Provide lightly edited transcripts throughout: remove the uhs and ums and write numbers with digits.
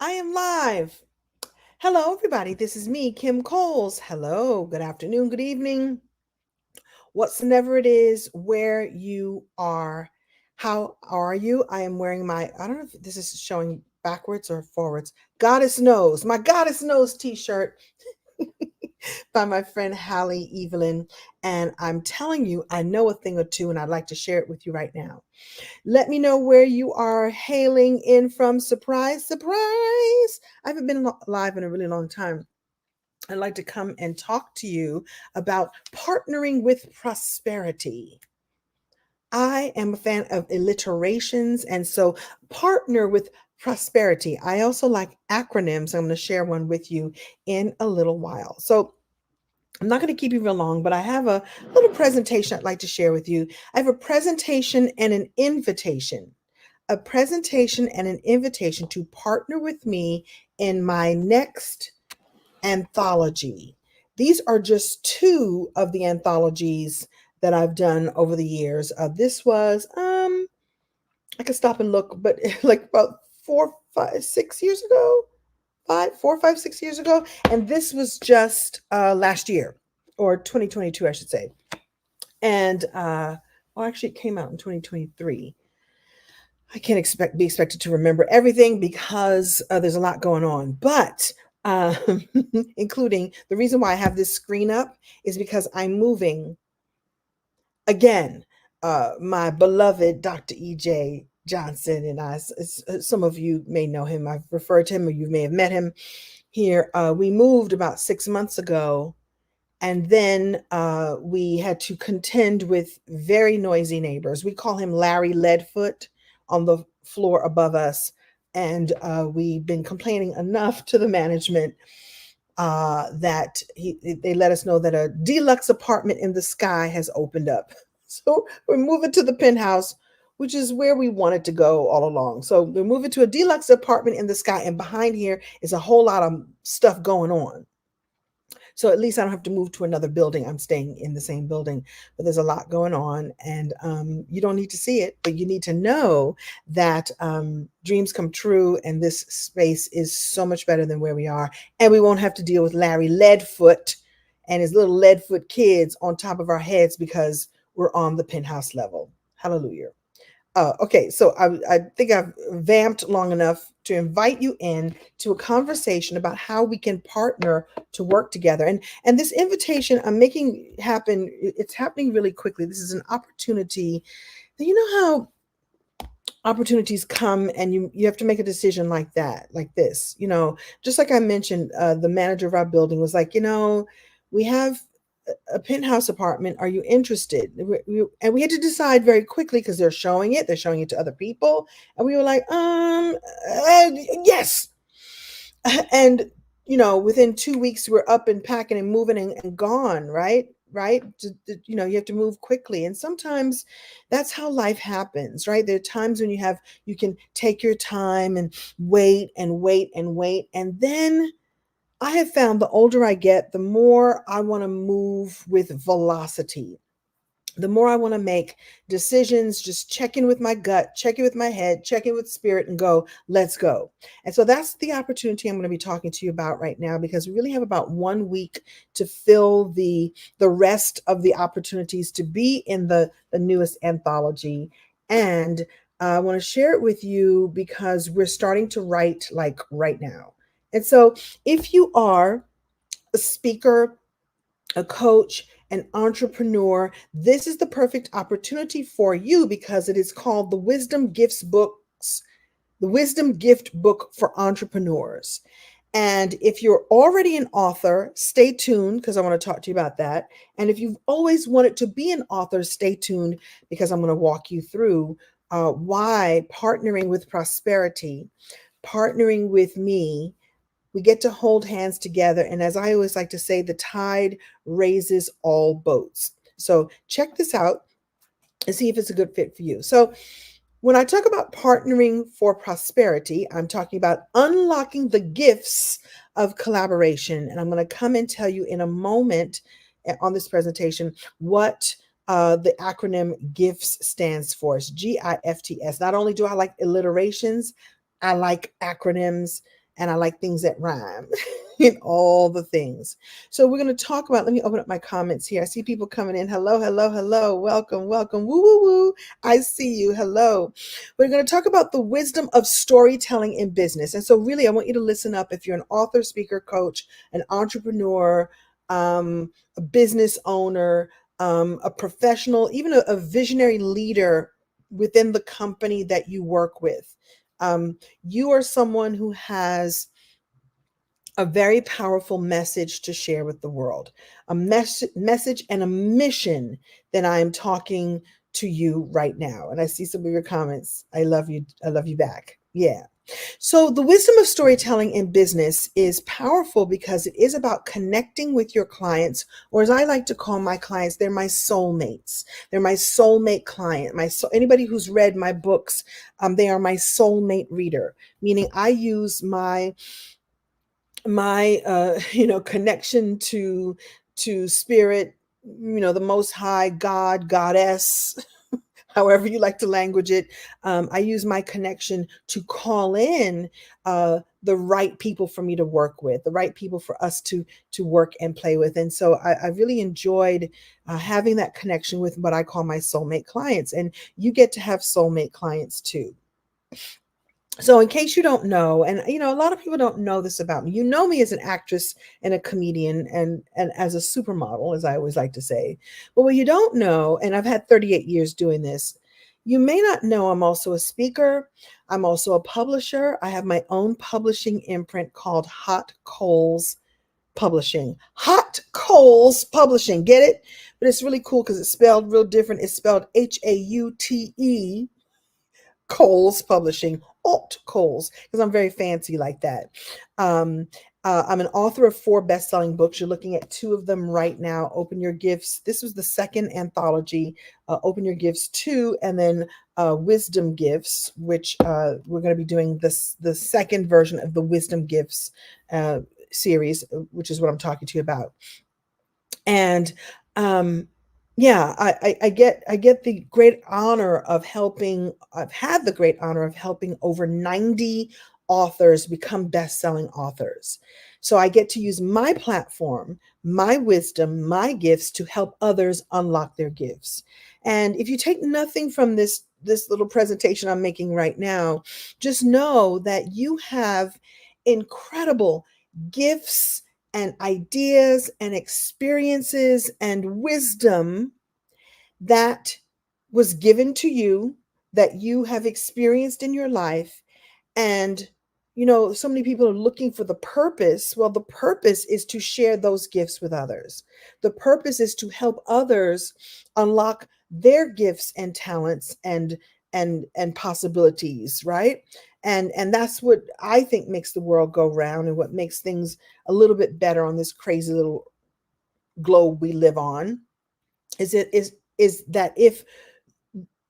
I am live. Hello, everybody. This is me, Kim Coles. Hello, good afternoon, good evening, whatsoever it is, where you are. How are you? I am wearing I don't know if this is showing backwards or forwards. My Goddess Knows t shirt by my friend Hallie Evelyn. And I'm telling you, I know a thing or two, and I'd like to share it with you right now. Let me know where you are hailing in from. Surprise, surprise. I haven't been live in a really long time. I'd like to come and talk to you about partnering with prosperity. I am a fan of alliterations, and so partner with prosperity. I also like acronyms. I'm going to share one with you in a little while. So I'm not going to keep you real long, but I have a little presentation I'd like to share with you. I have a presentation and an invitation. A presentation and an invitation to partner with me in my next anthology. These are just two of the anthologies that I've done over the years. This was I could stop and look, but like about 4, 5, 6 years ago, 4, 5, 6 years ago, and this was just last year or 2022, I should say. And well, actually, it came out in 2023. I can't be expected to remember everything because there's a lot going on. But uh, including the reason why I have this screen up is because I'm moving again. My beloved Dr. E.J. Johnson and I, some of you may know him. I've referred to him, or you may have met him here. We moved about 6 months ago, and then we had to contend with very noisy neighbors. We call him Larry Leadfoot on the floor above us. And we've been complaining enough to the management that they let us know that a deluxe apartment in the sky has opened up. So we're moving to the penthouse, which is where we wanted to go all along. So we're moving to a deluxe apartment in the sky, and behind here is a whole lot of stuff going on. So at least I don't have to move to another building. I'm staying in the same building, but there's a lot going on, and you don't need to see it, but you need to know that dreams come true, and this space is so much better than where we are, and we won't have to deal with Larry Leadfoot and his little Leadfoot kids on top of our heads because we're on the penthouse level. Hallelujah. Okay, so I think I've vamped long enough to invite you in to a conversation about how we can partner to work together. And this invitation I'm making happen, it's happening really quickly. This is an opportunity. You know how opportunities come and you have to make a decision like that, like this, just like I mentioned, the manager of our building was like, we have a penthouse apartment. Are you interested? And we had to decide very quickly because they're showing it to other people. And we were like, yes. And, within 2 weeks, we're up and packing and moving and gone, right? Right. You have to move quickly. And sometimes that's how life happens, right? There are times when you can take your time and wait and wait and wait. And then I have found the older I get, the more I want to move with velocity. The more I want to make decisions, just check in with my gut, check in with my head, check in with spirit, and go, let's go. And so that's the opportunity I'm going to be talking to you about right now, because we really have about 1 week to fill the rest of the opportunities to be in the newest anthology. And I want to share it with you because we're starting to write like right now. And so if you are a speaker, a coach, an entrepreneur, this is the perfect opportunity for you because it is called the Wisdom Gift Book for Entrepreneurs. And if you're already an author, stay tuned because I want to talk to you about that. And if you've always wanted to be an author, stay tuned because I'm going to walk you through why partnering with prosperity, partnering with me, we get to hold hands together. And as I always like to say, the tide raises all boats. So check this out and see if it's a good fit for you. So when I talk about partnering for prosperity, I'm talking about unlocking the gifts of collaboration. And I'm going to come and tell you in a moment on this presentation what the acronym GIFTS stands for. It's GIFTS. Not only do I like alliterations, I like acronyms. and I like things that rhyme and all the things. So we're going to talk about, let me open up my comments here. I see people coming in. Hello, hello, hello. Welcome, welcome. Woo, woo, woo. I see you. Hello. We're going to talk about the wisdom of storytelling in business. And so really, I want you to listen up if you're an author, speaker, coach, an entrepreneur, a business owner, a professional, even a visionary leader within the company that you work with. You are someone who has a very powerful message to share with the world, a message and a mission that I am talking to you right now. And I see some of your comments. I love you. I love you back. Yeah. So the wisdom of storytelling in business is powerful because it is about connecting with your clients, or as I like to call my clients, they're my soulmates. They're my soulmate client. Anybody who's read my books, they are my soulmate reader, meaning I use my connection to spirit, the most high, God, goddess, however you like to language it. I use my connection to call in the right people for me to work with, the right people for us to work and play with. And so I really enjoyed having that connection with what I call my soulmate clients. And you get to have soulmate clients too. So in case you don't know, and a lot of people don't know this about me, you know me as an actress and a comedian and as a supermodel, as I always like to say. But what you don't know, and I've had 38 years doing this, you may not know I'm also a speaker. I'm also a publisher. I have my own publishing imprint called Hot Coals Publishing. Hot Coals Publishing. Get it? But it's really cool because it's spelled real different. It's spelled Haute Coles Publishing, Alt Coles, because I'm very fancy like that. I'm an author of 4 best-selling books. You're looking at 2 of them right now. Open Your Gifts. This was the second anthology, Open Your Gifts 2, and then Wisdom Gifts, which we're going to be doing the second version of the Wisdom Gifts series, which is what I'm talking to you about. And yeah, I get the great honor of helping. I've had the great honor of helping over 90 authors become best-selling authors. So I get to use my platform, my wisdom, my gifts to help others unlock their gifts. And if you take nothing from this little presentation I'm making right now, just know that you have incredible gifts and ideas and experiences and wisdom that was given to you, that you have experienced in your life. And so many people are looking for the purpose. Well, the purpose is to share those gifts with others. The purpose is to help others unlock their gifts and talents and possibilities, right? And that's what I think makes the world go round and what makes things a little bit better on this crazy little globe we live on. Is that if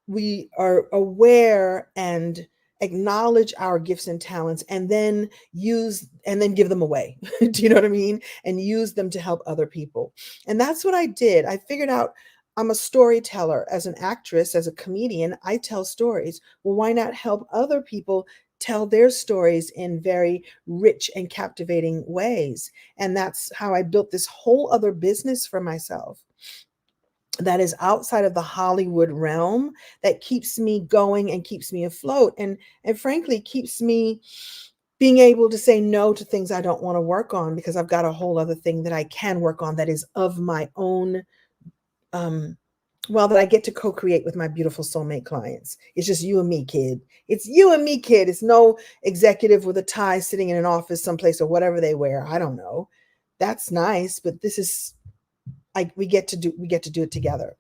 we are aware and acknowledge our gifts and talents and then give them away. Do you know what I mean? And use them to help other people. And that's what I did. I figured out I'm a storyteller. As an actress, as a comedian, I tell stories. Well, why not help other people tell their stories in very rich and captivating ways? And that's how I built this whole other business for myself that is outside of the Hollywood realm, that keeps me going and keeps me afloat, and frankly keeps me being able to say no to things I don't want to work on, because I've got a whole other thing that I can work on that is of my own, that I get to co-create with my beautiful soulmate clients. It's just you and me, kid. It's you and me, kid. It's no executive with a tie sitting in an office someplace or whatever they wear. I don't know. That's nice, but this is we get to do it together.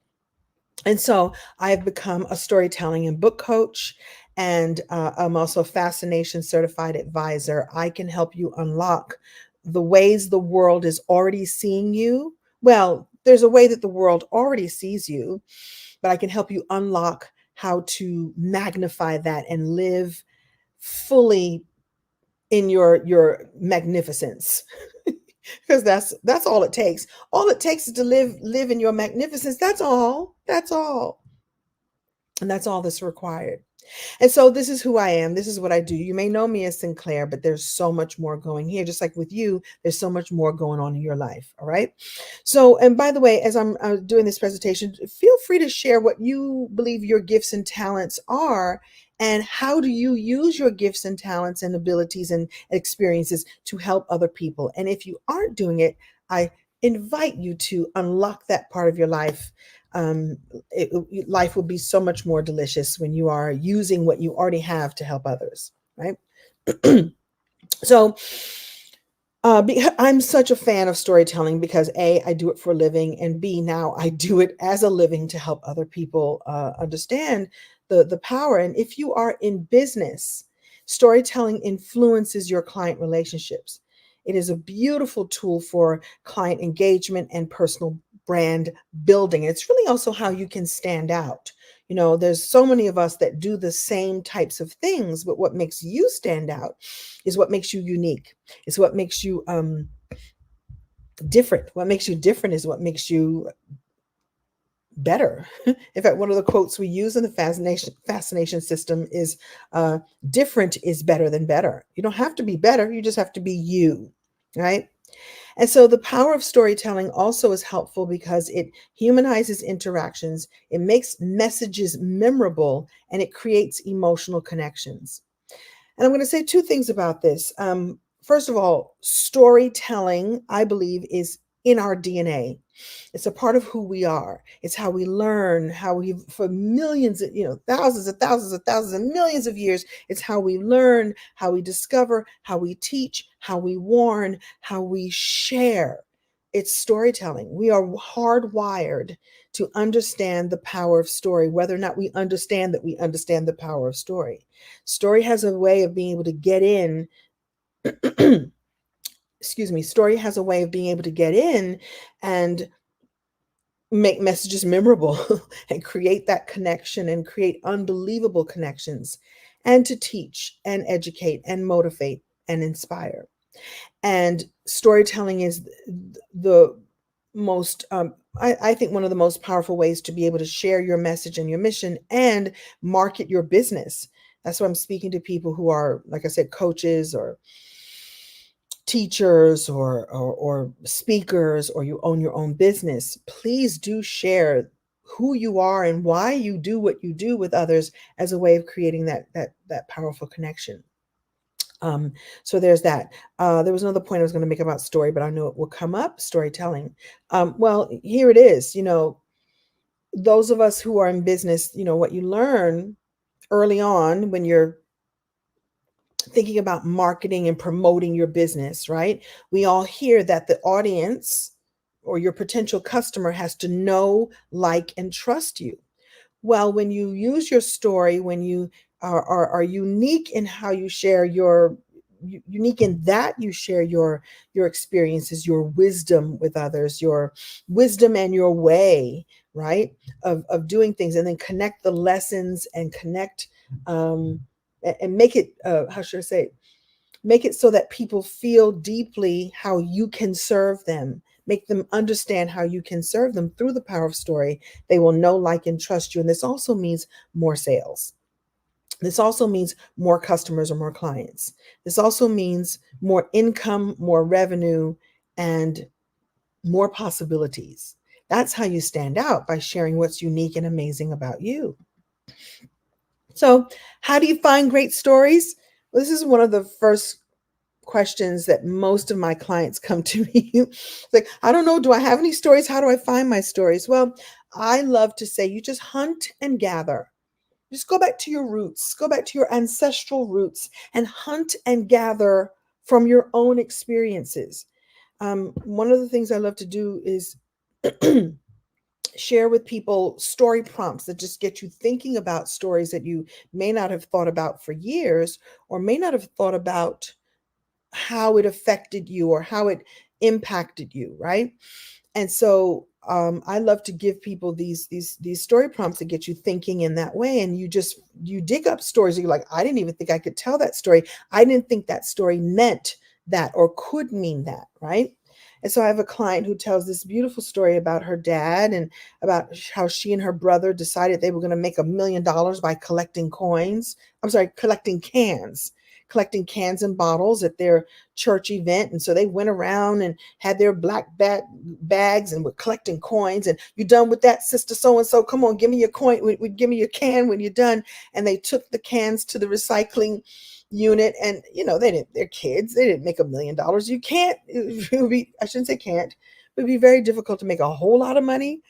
And so I have become a storytelling and book coach, and I'm also a fascination certified advisor. I can help you unlock the ways the world is already seeing you. Well, there's a way that the world already sees you, but I can help you unlock how to magnify that and live fully in your magnificence. Because that's all it takes. All it takes is to live in your magnificence. That's all. And that's all that's required. And so this is who I am. This is what I do. You may know me as Sinclair, but there's so much more going here. Just like with you, there's so much more going on in your life. All right. So, and by the way, as I'm doing this presentation, feel free to share what you believe your gifts and talents are. And how do you use your gifts and talents and abilities and experiences to help other people? And if you aren't doing it, I invite you to unlock that part of your life. Life will be so much more delicious when you are using what you already have to help others, right? So, I'm such a fan of storytelling because A, I do it for a living, and B, now I do it as a living to help other people understand the power. And if you are in business, storytelling influences your client relationships. It is a beautiful tool for client engagement and personal brand building. It's really also how you can stand out. There's so many of us that do the same types of things, but what makes you stand out is what makes you unique. It's what makes you different. What makes you different is what makes you better. In fact, one of the quotes we use in the fascination system is different is better than better. You don't have to be better, you just have to be you, right? And so the power of storytelling also is helpful because it humanizes interactions, it makes messages memorable, and it creates emotional connections. And I'm going to say two things about this. First of all, storytelling, I believe, is in our DNA. It's a part of who we are. It's how we learn, how we, for millions, thousands and thousands and thousands and millions of years, it's how we learn, how we discover, how we teach, how we warn, how we share. It's storytelling. We are hardwired to understand the power of story, whether or not we understand that we understand the power of story. Story has a way of being able to get in. Excuse me. Story has a way of being able to get in and make messages memorable and create that connection and create unbelievable connections, and to teach and educate and motivate and inspire. And storytelling is the most, I think, one of the most powerful ways to be able to share your message and your mission and market your business. That's why I'm speaking to people who are, like I said, coaches or teachers or speakers, or you own your own business. Please do share who you are and why you do what you do with others as a way of creating that powerful connection. So there's that. There was another point I was going to make about story, but I know it will come up. Storytelling. Well, here it is. Those of us who are in business, what you learn early on when you're thinking about marketing and promoting your business, right? We all hear that the audience or your potential customer has to know, like, and trust you. Well, when you use your story, when you are unique in how you share unique in that you share your experiences, your wisdom with others, your wisdom and your way, right, of doing things, and then connect the lessons and connect and make it how should I say it? Make it so that people feel deeply how you can serve them. Make them understand how you can serve them through the power of story. They will know, like, and trust you. And this also means more sales. This also means more customers or more clients. This also means more income, more revenue, and more possibilities. That's how you stand out, by sharing what's unique and amazing about you. So, how do you find great stories? Well, this is one of the first questions that most of my clients come to me. It's like, I don't know, do I have any stories? How do I find my stories? Well, I love to say you just hunt and gather. Just go back to your roots, go back to your ancestral roots and hunt and gather from your own experiences. One of the things I love to do is share with people story prompts that just get you thinking about stories that you may not have thought about for years, or may not have thought about how it affected you or how it impacted you, right? And so I love to give people these story prompts that get you thinking in that way. And you dig up stories that you're like, I didn't even think I could tell that story. I didn't think that story meant that or could mean that, right? And so I have a client who tells this beautiful story about her dad and about how she and her brother decided they were going to make $1 million by collecting coins. I'm sorry, collecting cans and bottles at their church event. And so they went around and had their bags and were collecting coins. And you done with that, sister so and so? Come on, give me your coin. Give me your can when you're done. And they took the cans to the recycling unit, and they're kids, they didn't make $1 million. You can't, it would be, I shouldn't say can't, it would be very difficult to make a whole lot of money,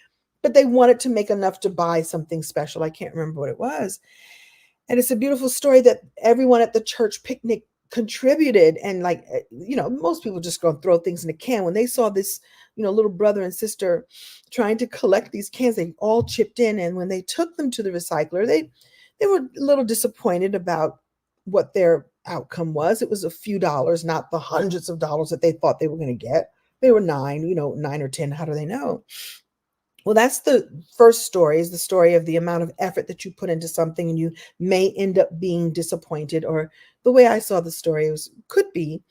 but they wanted to make enough to buy something special. I can't remember what it was. And it's a beautiful story that everyone at the church picnic contributed. And like, most people just go and throw things in a can. When they saw this, little brother and sister trying to collect these cans, they all chipped in. And when they took them to the recycler, they were a little disappointed about what their outcome was. It was a few dollars, not the hundreds of dollars that they thought they were going to get. They were 9 or 10. How do they know? Well, that's the first story, is the story of the amount of effort that you put into something, and you may end up being disappointed. Or the way I saw the story could be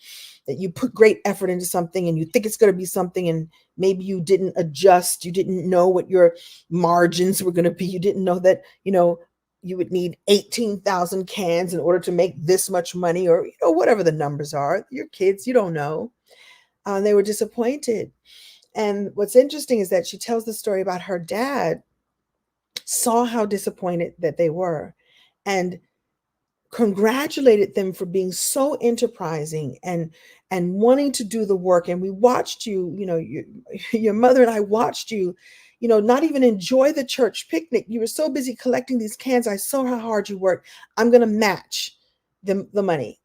that you put great effort into something and you think it's going to be something, and maybe you didn't adjust. You didn't know what your margins were going to be. You didn't know that, you would need 18,000 cans in order to make this much money, or, whatever the numbers are. Your kids, you don't know. They were disappointed. And what's interesting is that she tells the story about her dad saw how disappointed that they were and congratulated them for being so enterprising and wanting to do the work. And we watched your mother and I watched you, not even enjoy the church picnic. You were so busy collecting these cans. I saw how hard you worked. I'm going to match the money.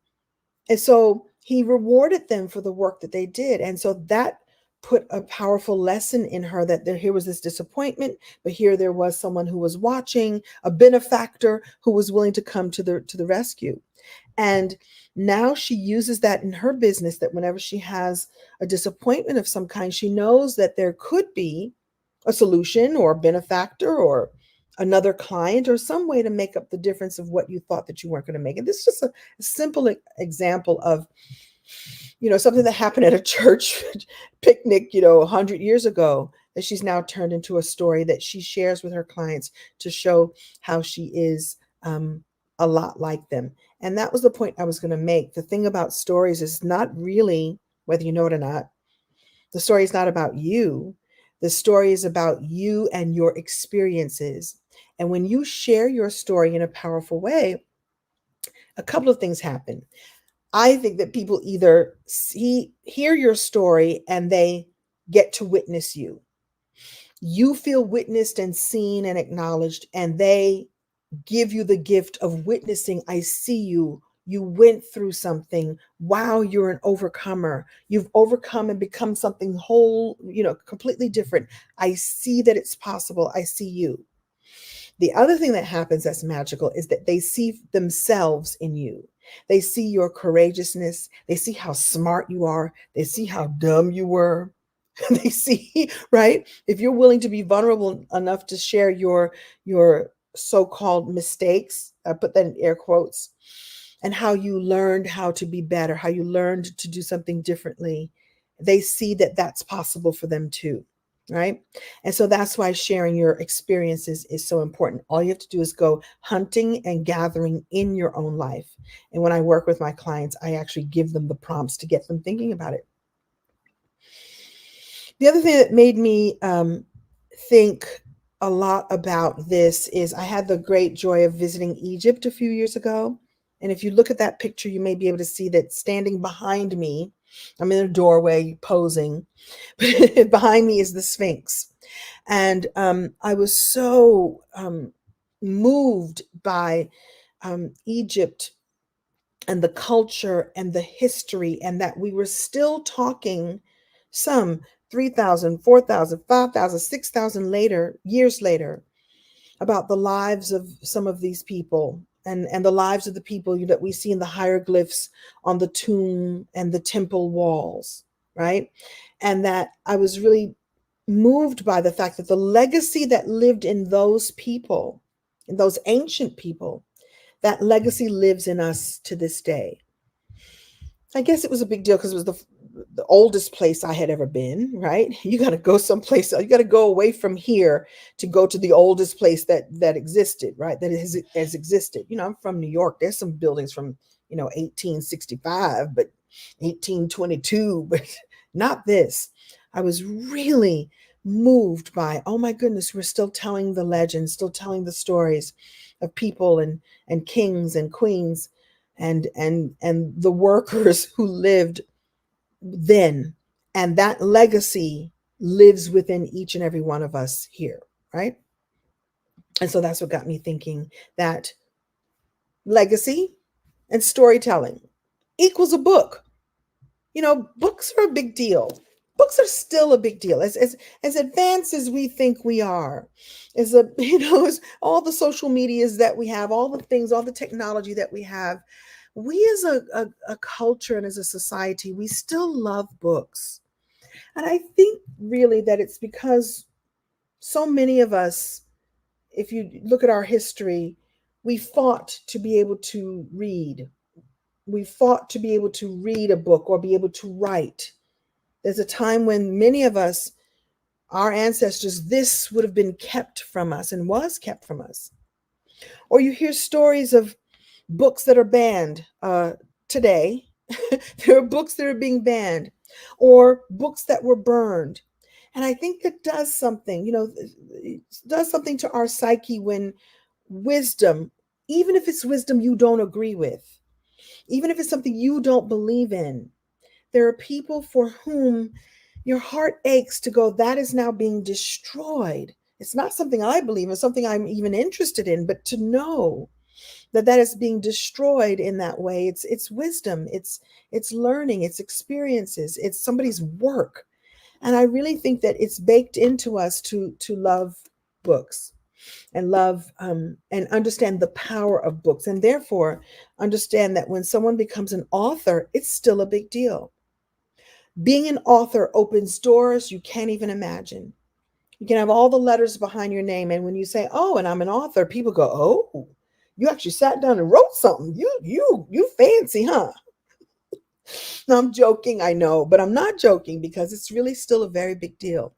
And so he rewarded them for the work that they did. And so that put a powerful lesson in her, that here was this disappointment, but here there was someone who was watching, a benefactor who was willing to come to the rescue. And now she uses that in her business, that whenever she has a disappointment of some kind, she knows that there could be a solution or a benefactor or another client or some way to make up the difference of what you thought that you weren't going to make. And this is just a simple example of, something that happened at a church picnic, 100 years ago, that she's now turned into a story that she shares with her clients to show how she is a lot like them. And that was the point I was going to make. The thing about stories is not really, whether you know it or not, the story is not about you. The story is about you and your experiences. And when you share your story in a powerful way, a couple of things happen. I think that people either hear your story and they get to witness you. You feel witnessed and seen and acknowledged, and they give you the gift of witnessing. I see you. You went through something. Wow, you're an overcomer. You've overcome and become something whole, completely different. I see that it's possible. I see you. The other thing that happens that's magical is that they see themselves in you. They see your courageousness. They see how smart you are. They see how dumb you were. They see, right? If you're willing to be vulnerable enough to share your so-called mistakes, I put that in air quotes, and how you learned how to be better, how you learned to do something differently, they see that that's possible for them too. Right. And so that's why sharing your experiences is so important. All you have to do is go hunting and gathering in your own life. And when I work with my clients, I actually give them the prompts to get them thinking about it. The other thing that made me think a lot about this is I had the great joy of visiting Egypt a few years ago. And if you look at that picture, you may be able to see that standing behind me, I'm in a doorway posing, but behind me is the Sphinx. And I was so moved by Egypt and the culture and the history, and that we were still talking some 3,000, 4,000, 5,000, 6,000 years later, about the lives of some of these people, and the lives of the people that we see in the hieroglyphs on the tomb and the temple walls, right? And that I was really moved by the fact that the legacy that lived in those people, in those ancient people, that legacy lives in us to this day. I guess it was a big deal because it was the oldest place I had ever been, right? You got to go someplace, you got to go away from here to go to the oldest place that existed, right? That has existed. I'm from New York. There's some buildings from, 1865, but 1822, but not this. I was really moved by, oh my goodness, we're still telling the legends, still telling the stories of people and kings and queens and the workers who lived then, and that legacy lives within each and every one of us here, right? And so that's what got me thinking that legacy and storytelling equals a book. Books are a big deal. Books are still a big deal. As advanced as we think we are, as all the social medias that we have, all the things, all the technology that we have, we as a culture and as a society, we still love books. And I think really that it's because so many of us, if you look at our history, we fought to be able to read. We fought to be able to read a book or be able to write. There's a time when many of us, our ancestors, this would have been kept from us and was kept from us. Or you hear stories of books that are banned today. There are books that are being banned, or books that were burned. And I think that does something, it does something to our psyche when wisdom, even if it's wisdom you don't agree with, even if it's something you don't believe in, there are people for whom your heart aches to go, that is now being destroyed. It's not something I believe in, something I'm even interested in, but to know that is being destroyed in that way, it's wisdom, it's learning, it's experiences, it's somebody's work. And I really think that it's baked into us to love books and love and understand the power of books, and therefore understand that when someone becomes an author, it's still a big deal. Being an author opens doors you can't even imagine. You can have all the letters behind your name, and when you say, oh, and I'm an author, people go, oh, you actually sat down and wrote something. You fancy, huh? No, I'm joking, I know, but I'm not joking, because it's really still a very big deal.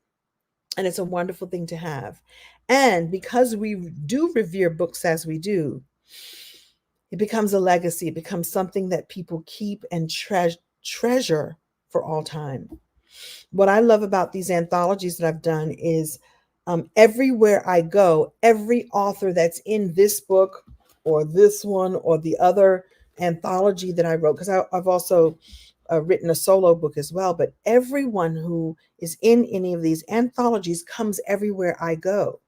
And it's a wonderful thing to have. And because we do revere books as we do, it becomes a legacy. It becomes something that people keep and treasure for all time. What I love about these anthologies that I've done is everywhere I go, every author that's in this book or this one or the other anthology that I wrote, because I've also written a solo book as well, but everyone who is in any of these anthologies comes everywhere I go.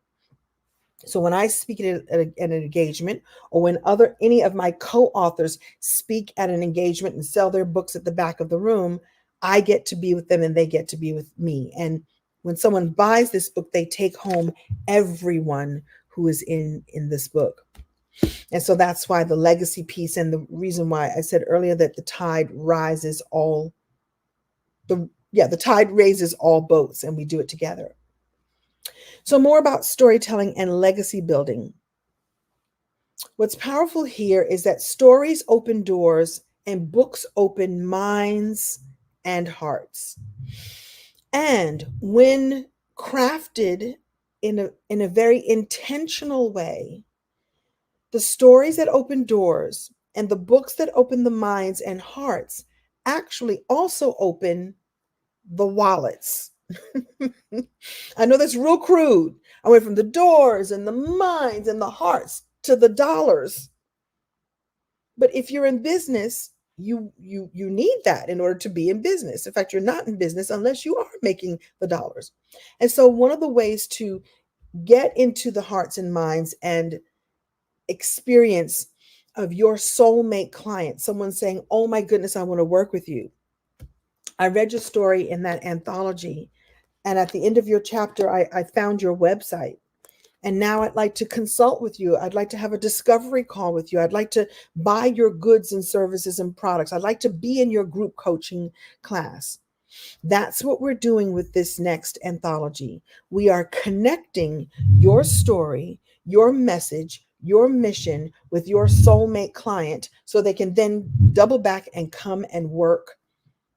So when I speak at an engagement, or when any of my co-authors speak at an engagement and sell their books at the back of the room, I get to be with them and they get to be with me. And when someone buys this book, they take home everyone who is in this book. And so that's why the legacy piece, and the reason why I said earlier that the tide raises all boats, and we do it together. So more about storytelling and legacy building. What's powerful here is that stories open doors and books open minds and hearts. And when crafted in a very intentional way, the stories that open doors and the books that open the minds and hearts actually also open the wallets. I know that's real crude. I went from the doors and the minds and the hearts to the dollars. But if you're in business, you need that in order to be in business. In fact, you're not in business unless you are making the dollars. And so one of the ways to get into the hearts and minds and experience of your soulmate client, someone saying, oh my goodness, I want to work with you. I read your story in that anthology, and at the end of your chapter, I found your website. And now I'd like to consult with you. I'd like to have a discovery call with you. I'd like to buy your goods and services and products. I'd like to be in your group coaching class. That's what we're doing with this next anthology. We are connecting your story, your message, your mission with your soulmate client, so they can then double back and come and work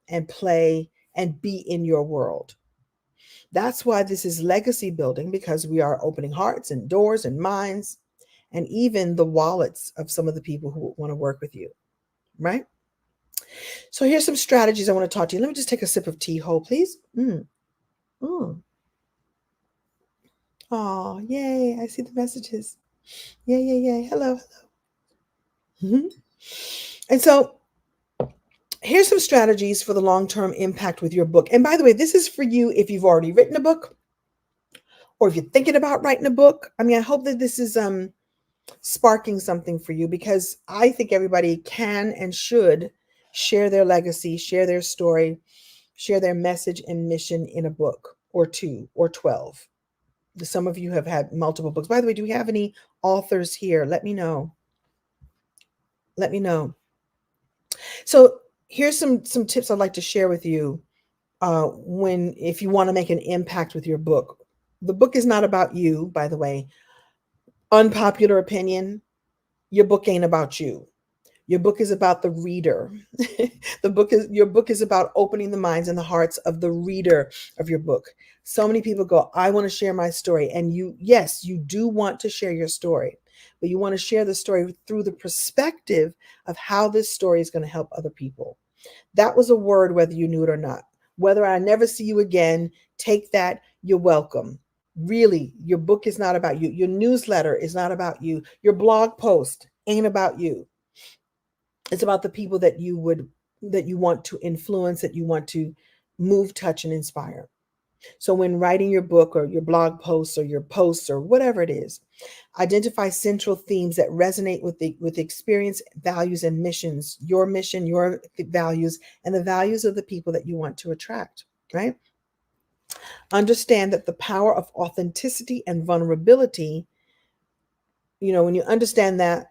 and play and be in your world. That's why this is legacy building, because we are opening hearts and doors and minds and even the wallets of some of the people who want to work with you, right? So here's some strategies I want to talk to you. Let me just take a sip of tea, hold, please. Mm. Oh, yay. I see the messages. Yay, yay, yay. Hello, hello. And so here's some strategies for the long-term impact with your book. And by the way, this is for you if you've already written a book or if you're thinking about writing a book. I mean, I hope that this is sparking something for you, because I think everybody can and should share their legacy, share their story, share their message and mission in a book or 2 or 12. Some of you have had multiple books. By the way, do we have any authors here? Let me know. Let me know. So here's some tips I'd like to share with you if you want to make an impact with your book. The book is not about you, by the way. Unpopular opinion, your book ain't about you. Your book is about the reader. Your book is about opening the minds and the hearts of the reader of your book. So many people go, I want to share my story. And yes, you do want to share your story, but you want to share the story through the perspective of how this story is going to help other people. That was a word, whether you knew it or not. Whether I never see you again, take that. You're welcome. Really, your book is not about you. Your newsletter is not about you. Your blog post ain't about you. It's about the people that you want to influence, that you want to move, touch, and inspire. So when writing your book or your blog posts or your posts or whatever it is, identify central themes that resonate with the experience, values, and missions, your mission, your values, and the values of the people that you want to attract, right? Understand that the power of authenticity and vulnerability, when you understand that,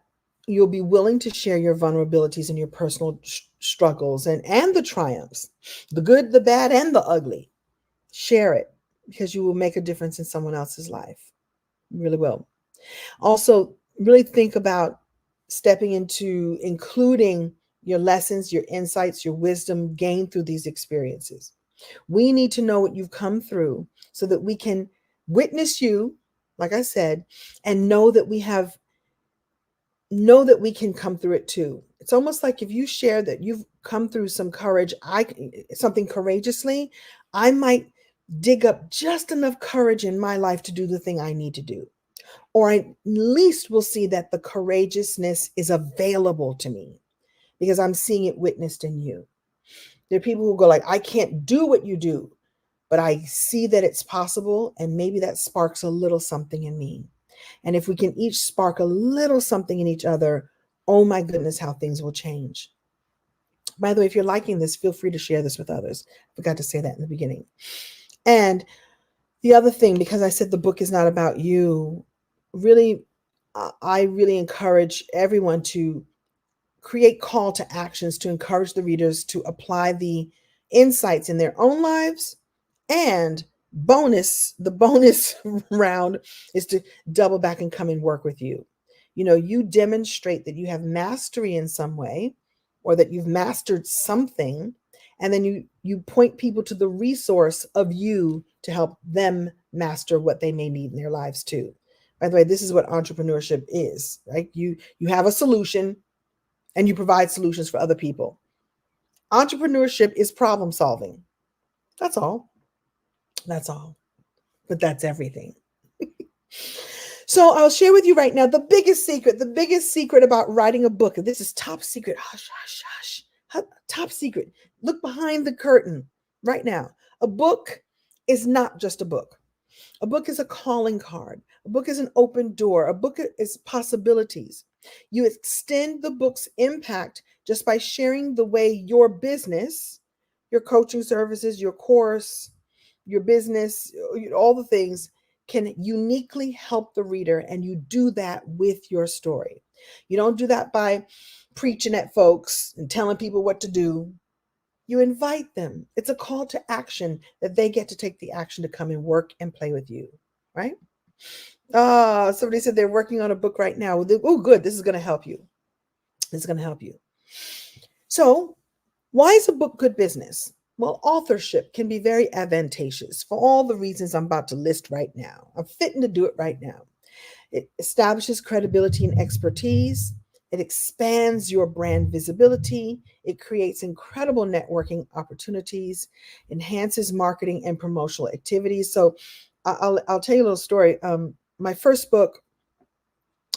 you'll be willing to share your vulnerabilities and your personal struggles and the triumphs, the good, the bad, and the ugly. Share it, because you will make a difference in someone else's life. You really will. Also, really think about stepping into including your lessons, your insights, your wisdom gained through these experiences. We need to know what you've come through so that we can witness you, like I said, and know that we can come through it too. It's almost like if you share that you've come through some something courageously, I might dig up just enough courage in my life to do the thing I need to do. Or I at least will see that the courageousness is available to me because I'm seeing it witnessed in you. There are people who go like, I can't do what you do, but I see that it's possible, and maybe that sparks a little something in me. And if we can each spark a little something in each other, oh my goodness, how things will change. By the way, if you're liking this, feel free to share this with others. I forgot to say that in the beginning. And the other thing, because I said the book is not about you, really, I really encourage everyone to create call to actions to encourage the readers to apply the insights in their own lives. And the bonus round is to double back and come and work with you. You demonstrate that you have mastery in some way, or that you've mastered something, and then you point people to the resource of you to help them master what they may need in their lives too. By the way, this is what entrepreneurship is, right? You have a solution and you provide solutions for other people. Entrepreneurship is problem solving. That's all. That's all. But that's everything. So I'll share with you right now the biggest secret about writing a book. And this is top secret. Hush, hush, hush. Top secret. Look behind the curtain right now. A book is not just a book. A book is a calling card. A book is an open door. A book is possibilities. You extend the book's impact just by sharing the way your business, your coaching services, your course, your business, all the things can uniquely help the reader. And you do that with your story. You don't do that by preaching at folks and telling people what to do. You invite them. It's a call to action that they get to take the action to come and work and play with you, right? Somebody said they're working on a book right now. Oh, good. This is going to help you. This is going to help you. So Why is a book good business? Well, authorship can be very advantageous for all the reasons I'm about to list right now. I'm fitting to do it right now. It establishes credibility and expertise. It expands your brand visibility. It creates incredible networking opportunities, enhances marketing and promotional activities. So, I'll tell you a little story. My first book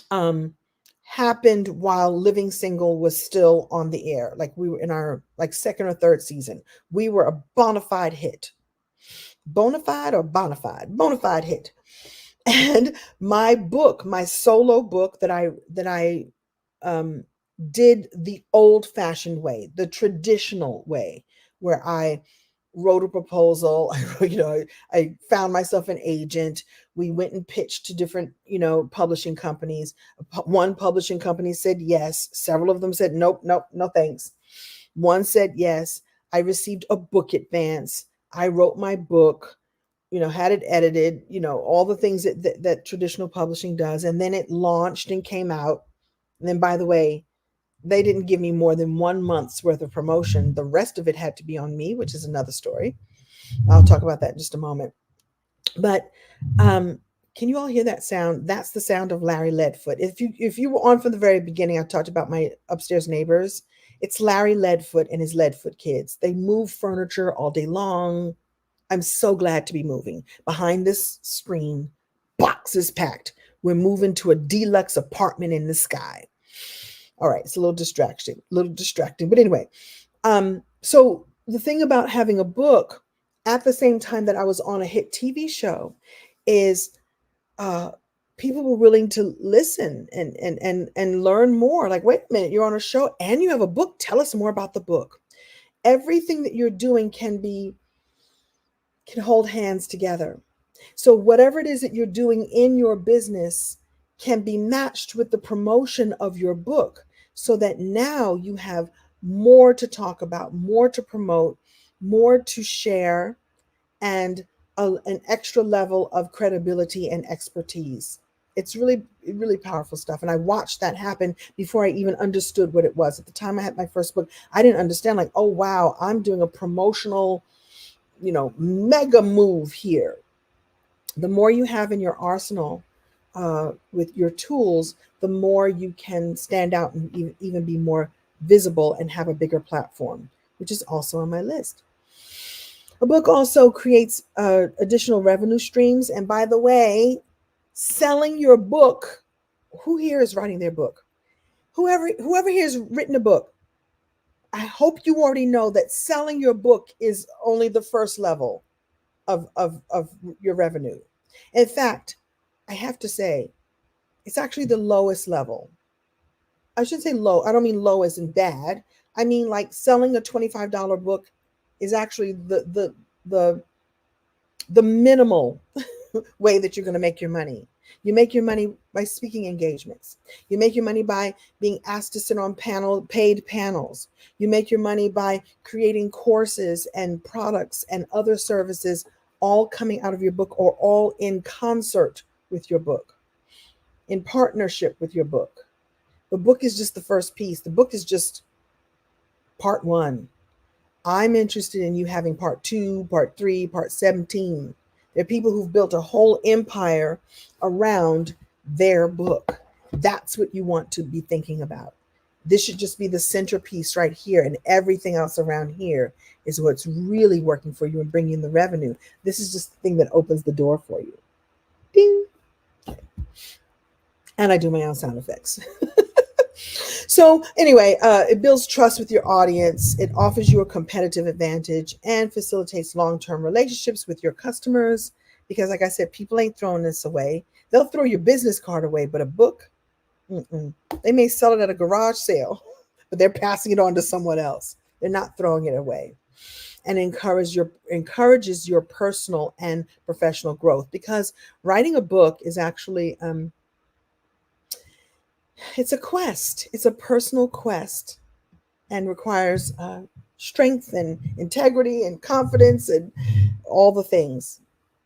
um, happened while Living Single was still on the air. Like we were in our like second or third season. We were a bona fide hit. Bona fide or bona fide? Bona fide hit. And my book, my solo book that I um, did the old fashioned way, the traditional way, where I wrote a proposal. I found myself an agent. We went and pitched to different, publishing companies. One publishing company said yes. Several of them said nope, nope, no thanks. One said yes. I received a book advance. I wrote my book, had it edited, all the things that traditional publishing does. And then it launched and came out. And then, by the way, they didn't give me more than 1 month's worth of promotion. The rest of it had to be on me, which is another story. I'll talk about that in just a moment. But can you all hear that sound? That's the sound of Larry Leadfoot. If you were on from the very beginning, I talked about my upstairs neighbors. It's Larry Leadfoot and his Leadfoot kids. They move furniture all day long. I'm so glad to be moving. Behind this screen, boxes packed. We're moving to a deluxe apartment in the sky. All right, it's a little distracting. But anyway, so the thing about having a book at the same time that I was on a hit TV show is uh people were willing to listen and learn more. Like, wait a minute, you're on a show and you have a book. Tell us more about the book. Everything that you're doing can hold hands together. So, whatever it is that you're doing in your business can be matched with the promotion of your book so that now you have more to talk about, more to promote, more to share, and an extra level of credibility and expertise. It's really, really powerful stuff. And I watched that happen before I even understood what it was. At the time I had my first book, I didn't understand, like, oh, wow, I'm doing a promotional, mega move here. The more you have in your arsenal with your tools, the more you can stand out and even be more visible and have a bigger platform, which is also on my list. A book also creates additional revenue streams. And by the way, selling your book, who here is writing their book? Whoever here has written a book, I hope you already know that selling your book is only the first level of your revenue. In fact, I have to say, it's actually the lowest level. I should say low. I don't mean low as in bad. I mean, like, selling a $25 book is actually the the minimal way that you're going to make your money. You make your money by speaking engagements. You make your money by being asked to sit on paid panels. You make your money by creating courses and products and other services, all coming out of your book or all in concert with your book, in partnership with your book. The book is just the first piece. The book is just part one. I'm interested in you having part two, part three, part 17. There are people who've built a whole empire around their book. That's what you want to be thinking about. This should just be the centerpiece right here, and everything else around here is what's really working for you and bringing in the revenue. This is just the thing that opens the door for you. Ding. And I do my own sound effects. So anyway, it builds trust with your audience. It offers you a competitive advantage and facilitates long-term relationships with your customers. Because, like I said, people ain't throwing this away. They'll throw your business card away, but a book, they may sell it at a garage sale, but they're passing it on to someone else. They're not throwing it away. And encourages your personal and professional growth, because writing a book is actually it's a quest. It's a personal quest, and requires strength and integrity and confidence and all the things,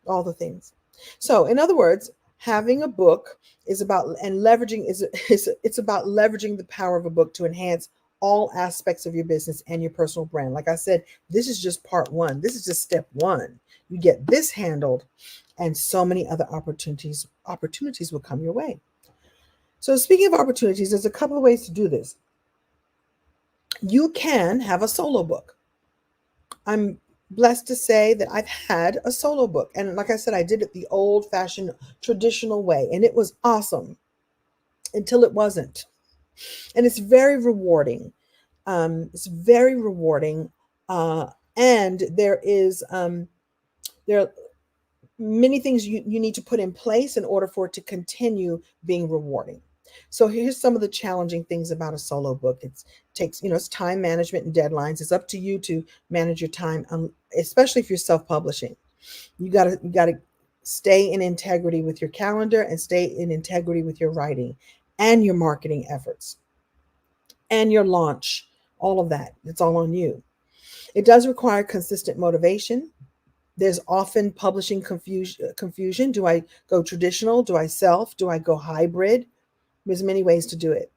all the things. So, in other words, having a book is about, and leveraging is it's about leveraging the power of a book to enhance all aspects of your business and your personal brand. Like I said, this is just part one. This is just step one. You get this handled, and so many other opportunities will come your way. So speaking of opportunities, there's a couple of ways to do this. You can have a solo book. I'm blessed to say that I've had a solo book. And like I said, I did it the old fashioned traditional way, and it was awesome until it wasn't. And it's very rewarding. It's very rewarding. And there are many things you need to put in place in order for it to continue being rewarding. So here's some of the challenging things about a solo book. It takes, it's time management and deadlines. It's up to you to manage your time, especially if you're self-publishing. You gotta stay in integrity with your calendar and stay in integrity with your writing and your marketing efforts and your launch. All of that. It's all on you. It does require consistent motivation. There's often publishing confusion. Do I go traditional? Do I self? Do I go hybrid? There's many ways to do it.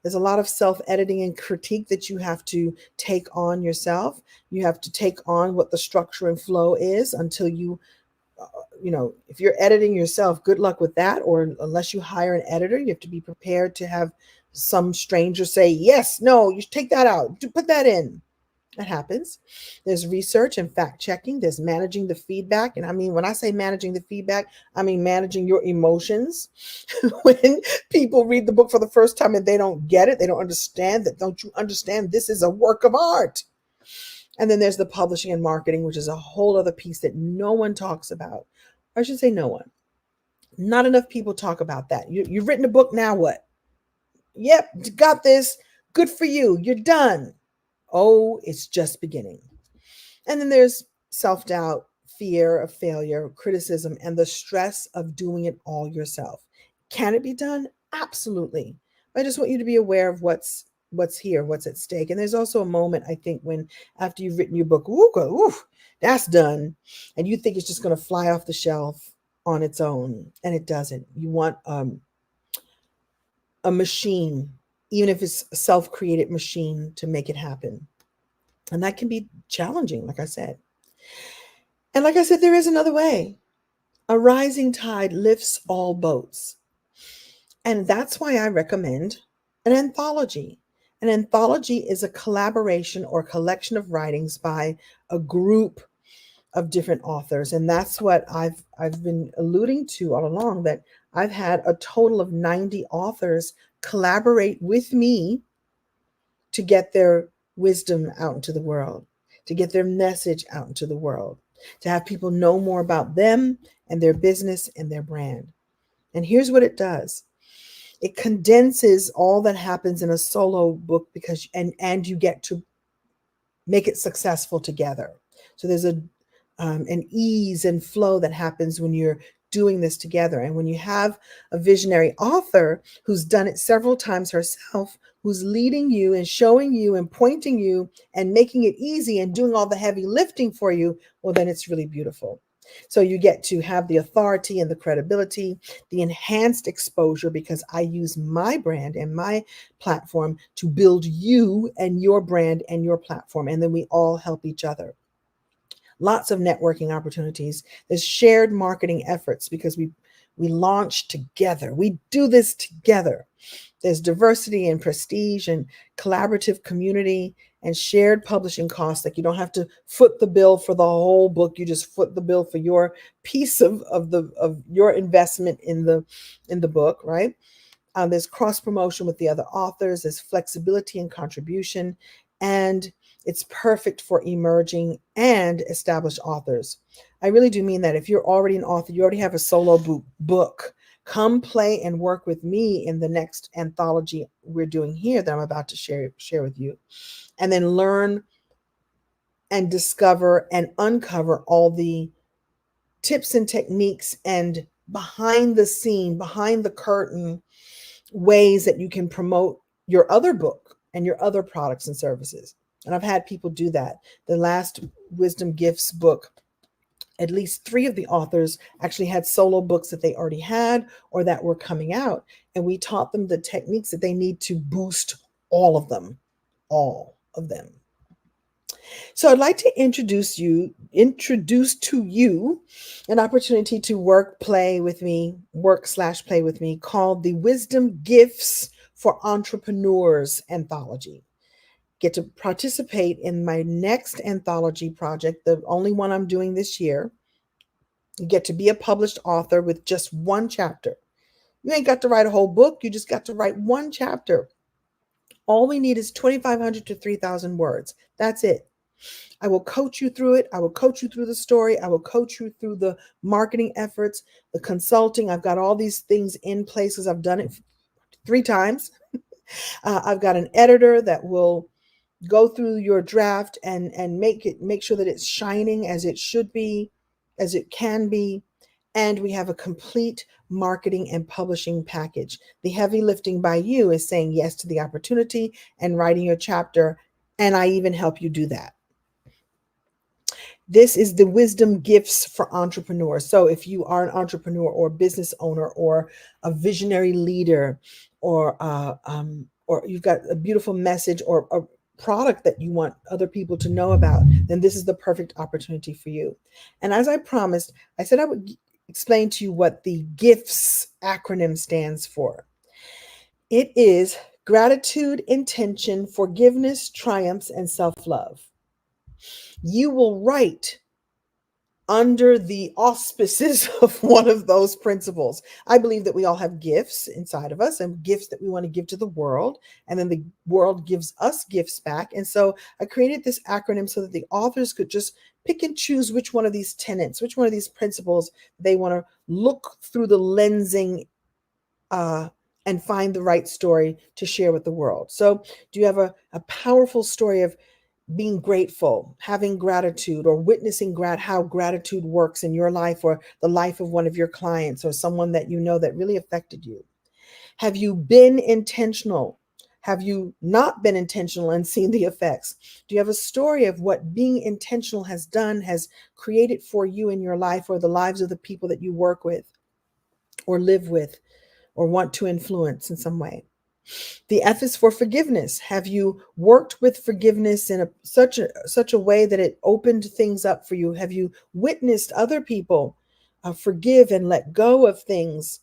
There's a lot of self-editing and critique that you have to take on yourself. You have to take on what the structure and flow is until if you're editing yourself, good luck with that. Or unless you hire an editor, you have to be prepared to have some stranger say, yes, no, you should take that out, put that in. That happens. There's research and fact checking. There's managing the feedback. And I mean, when I say managing the feedback, I mean managing your emotions. When people read the book for the first time and they don't get it, they don't understand that. Don't you understand? This is a work of art. And then there's the publishing and marketing, which is a whole other piece that no one talks about. I should say no one. Not enough people talk about that. You've written a book, now what? Yep, got this. Good for you. You're done. Oh, it's just beginning. And then there's self-doubt, fear of failure, criticism, and the stress of doing it all yourself. Can it be done? Absolutely. I just want you to be aware of what's here, what's at stake. And there's also a moment, I think, when after you've written your book, that's done, and you think it's just going to fly off the shelf on its own, and it doesn't. You want a machine, even if it's a self-created machine, to make it happen. And that can be challenging, like I said. And like I said, there is another way. A rising tide lifts all boats. And that's why I recommend an anthology. An anthology is a collaboration or collection of writings by a group of different authors. And that's what I've been alluding to all along, that I've had a total of 90 authors collaborate with me to get their wisdom out into the world, to get their message out into the world, to have people know more about them and their business and their brand. And here's what it does. It condenses all that happens in a solo book because and you get to make it successful together. So there's an ease and flow that happens when you're doing this together. And when you have a visionary author who's done it several times herself, who's leading you and showing you and pointing you and making it easy and doing all the heavy lifting for you, well, then it's really beautiful. So you get to have the authority and the credibility, the enhanced exposure, because I use my brand and my platform to build you and your brand and your platform. And then we all help each other. Lots of networking opportunities. There's shared marketing efforts because we launch together. We do this together. There's diversity and prestige and collaborative community and shared publishing costs. Like you don't have to foot the bill for the whole book. You just foot the bill for your piece of your investment in the book, right? There's cross promotion with the other authors. There's flexibility and contribution, and it's perfect for emerging and established authors. I really do mean that. If you're already an author, you already have a solo book, come play and work with me in the next anthology we're doing here that I'm about to share with you. And then learn and discover and uncover all the tips and techniques and behind the scene, behind the curtain ways that you can promote your other book and your other products and services. And I've had people do that. The last Wisdom Gifts book, at least 3 of the authors actually had solo books that they already had or that were coming out. And we taught them the techniques that they need to boost all of them. all of them. So I'd like to introduce to you an opportunity to work slash play with me called the Wisdom Gifts for Entrepreneurs Anthology. Get to participate in my next anthology project, the only one I'm doing this year. You get to be a published author with just one chapter. You ain't got to write a whole book, you just got to write one chapter. All we need is 2,500 to 3,000 words. That's it. I will coach you through it. I will coach you through the story. I will coach you through the marketing efforts, the consulting. I've got all these things in place because I've done it 3 times. I've got an editor that will go through your draft and make sure that it's shining as it should be, as it can be. And we have a complete marketing and publishing package. The heavy lifting by you is saying yes to the opportunity and writing your chapter. And I even help you do that. This is the Wisdom Gifts for Entrepreneurs. So if you are an entrepreneur or business owner or a visionary leader, or you've got a beautiful message or a product that you want other people to know about, then this is the perfect opportunity for you. And as I promised, I said I would explain to you what the GIFTS acronym stands for. It is gratitude, intention, forgiveness, triumphs, and self-love. You will write under the auspices of one of those principles. I believe that we all have gifts inside of us and gifts that we want to give to the world. And then the world gives us gifts back. And so I created this acronym so that the authors could just pick and choose which one of these tenets, which one of these principles they want to look through the lensing and find the right story to share with the world. So do you have a powerful story of being grateful, having gratitude, or witnessing how gratitude works in your life or the life of one of your clients or someone that you know that really affected you? Have you been intentional? Have you not been intentional and seen the effects? Do you have a story of what being intentional has created for you in your life or the lives of the people that you work with or live with or want to influence in some way? The F is for forgiveness. Have you worked with forgiveness in such a way that it opened things up for you? Have you witnessed other people forgive and let go of things,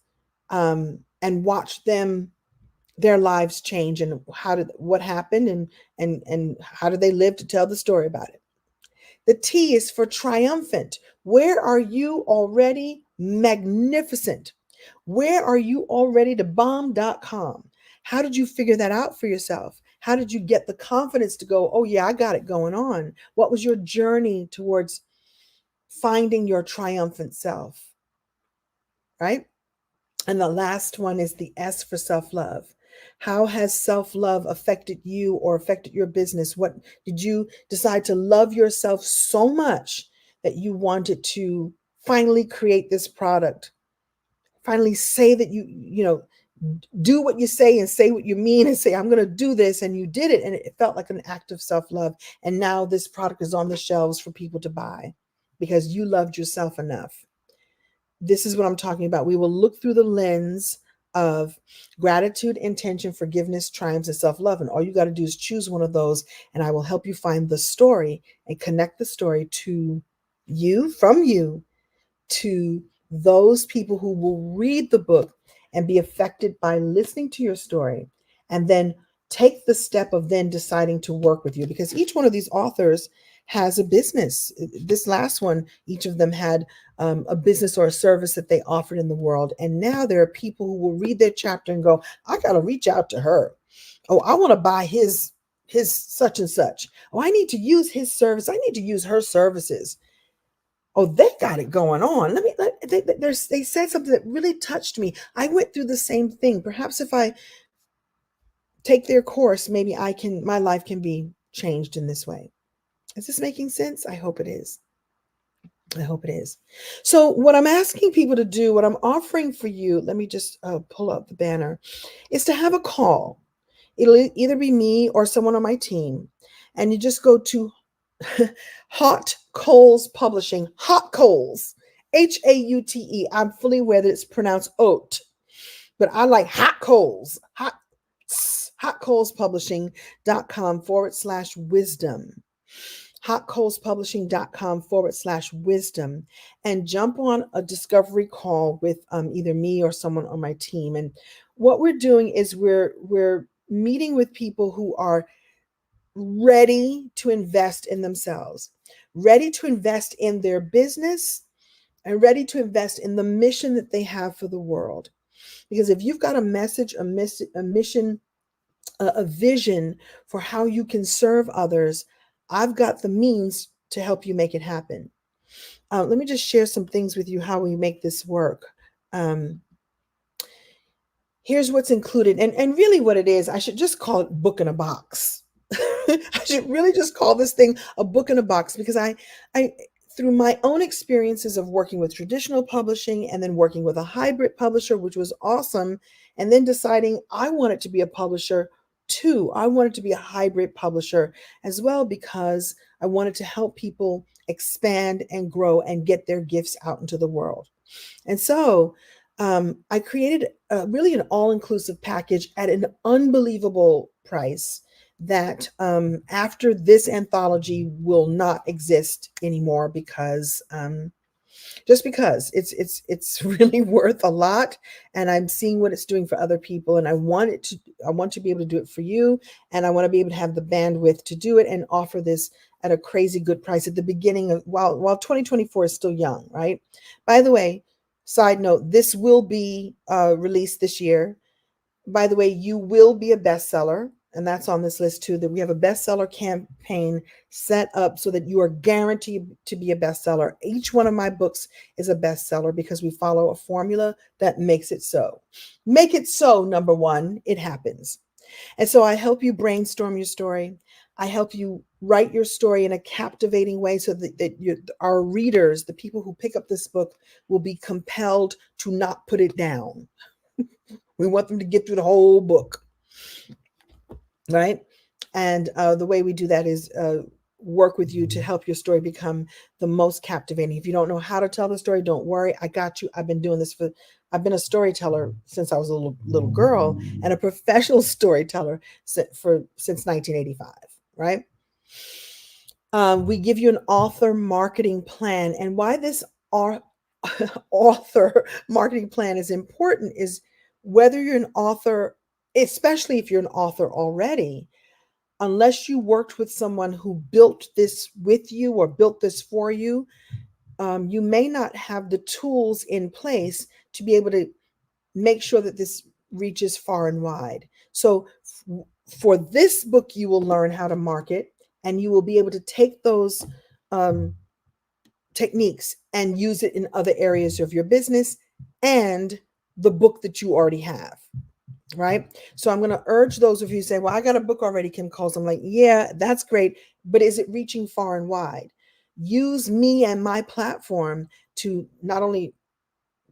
and watch their lives change, and what happened, and how did they live to tell the story about it? The T is for triumphant. Where are you already magnificent? Where are you already to bomb.com? How did you figure that out for yourself? How did you get the confidence to go, oh yeah, I got it going on? What was your journey towards finding your triumphant self, right? And the last one is the S for self-love. How has self-love affected you or affected your business? What did you decide to love yourself so much that you wanted to finally create this product? Finally say that you know, do what you say and say what you mean and say, I'm going to do this. And you did it. And it felt like an act of self-love. And now this product is on the shelves for people to buy because you loved yourself enough. This is what I'm talking about. We will look through the lens of gratitude, intention, forgiveness, triumphs, and self-love. And all you got to do is choose one of those, and I will help you find the story and connect the story to you, from you, to those people who will read the book and be affected by listening to your story, and then take the step of then deciding to work with you, because each one of these authors has a business. This last one, each of them had a business or a service that they offered in the world. And now there are people who will read their chapter and go, I got to reach out to her. Oh, I want to buy his such and such. Oh, I need to use his service. I need to use her services. Oh, they got it going on. They said something that really touched me. I went through the same thing. Perhaps if I take their course, maybe my life can be changed in this way. Is this making sense? I hope it is. I hope it is. So what I'm asking people to do, what I'm offering for you, let me just pull up the banner, is to have a call. It'll either be me or someone on my team. And you just go to Hot Coals Publishing, Hot Coals, Haute. I'm fully aware that it's pronounced oat, but I like hot coals, hot hotcoalspublishing.com/wisdom. hotcoalspublishing.com/wisdom, and jump on a discovery call with either me or someone on my team. And what we're doing is we're meeting with people who are ready to invest in themselves, ready to invest in their business, and ready to invest in the mission that they have for the world. Because if you've got a message, a mission, a vision for how you can serve others, I've got the means to help you make it happen. Let me just share some things with you how we make this work. Um, Here's what's included. And really what it is, I should just call it book in a box. I should really just call this thing a book in a box, because I through my own experiences of working with traditional publishing and then working with a hybrid publisher, which was awesome, and then deciding I wanted to be a publisher too. I wanted to be a hybrid publisher as well, because I wanted to help people expand and grow and get their gifts out into the world. And so I created really an all-inclusive package at an unbelievable price that after this anthology will not exist anymore, because just because it's really worth a lot, and I'm seeing what it's doing for other people, and I want to be able to do it for you, and I want to be able to have the bandwidth to do it and offer this at a crazy good price at the beginning of while 2024 is still young, right? By the way, side note, this will be released this year. By the way, you will be a bestseller, and that's on this list too, that we have a bestseller campaign set up so that you are guaranteed to be a bestseller. Each one of my books is a bestseller because we follow a formula that makes it so. Make it so, number one, it happens. And so I help you brainstorm your story. I help you write your story in a captivating way so that our readers, the people who pick up this book, will be compelled to not put it down. We want them to get through the whole book, right? And the way we do that is work with you to help your story become the most captivating. If you don't know how to tell the story, don't worry. I got you. I've been a storyteller since I was a little girl, and a professional storyteller since 1985, right? We give you an author marketing plan. And why this author marketing plan is important is whether you're an author, especially if you're an author already, unless you worked with someone who built this with you or built this for you, you may not have the tools in place to be able to make sure that this reaches far and wide. So for this book, you will learn how to market, and you will be able to take those techniques and use it in other areas of your business and the book that you already have. Right. So I'm going to urge those of you who say, well, I got a book already, Kim Coles. I'm like, yeah, that's great. But is it reaching far and wide? Use me and my platform to not only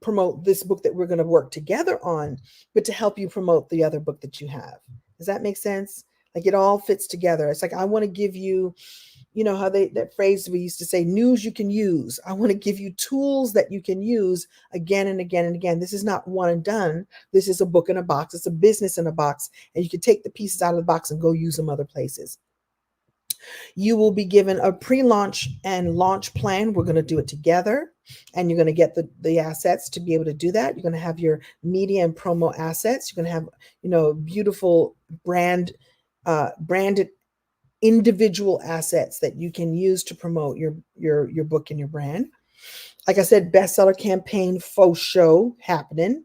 promote this book that we're going to work together on, but to help you promote the other book that you have. Does that make sense? Like, it all fits together. It's like, I want to give you, you know how that phrase we used to say, news you can use. I want to give you tools that you can use again and again and again. This is not one and done. This is a book in a box. It's a business in a box, and you can take the pieces out of the box and go use them other places. You will be given a pre-launch and launch plan. We're going to do it together, and you're going to get the assets to be able to do that. You're going to have your media and promo assets. You're going to have, beautiful branded individual assets that you can use to promote your book and your brand. Like I said, bestseller campaign faux show happening.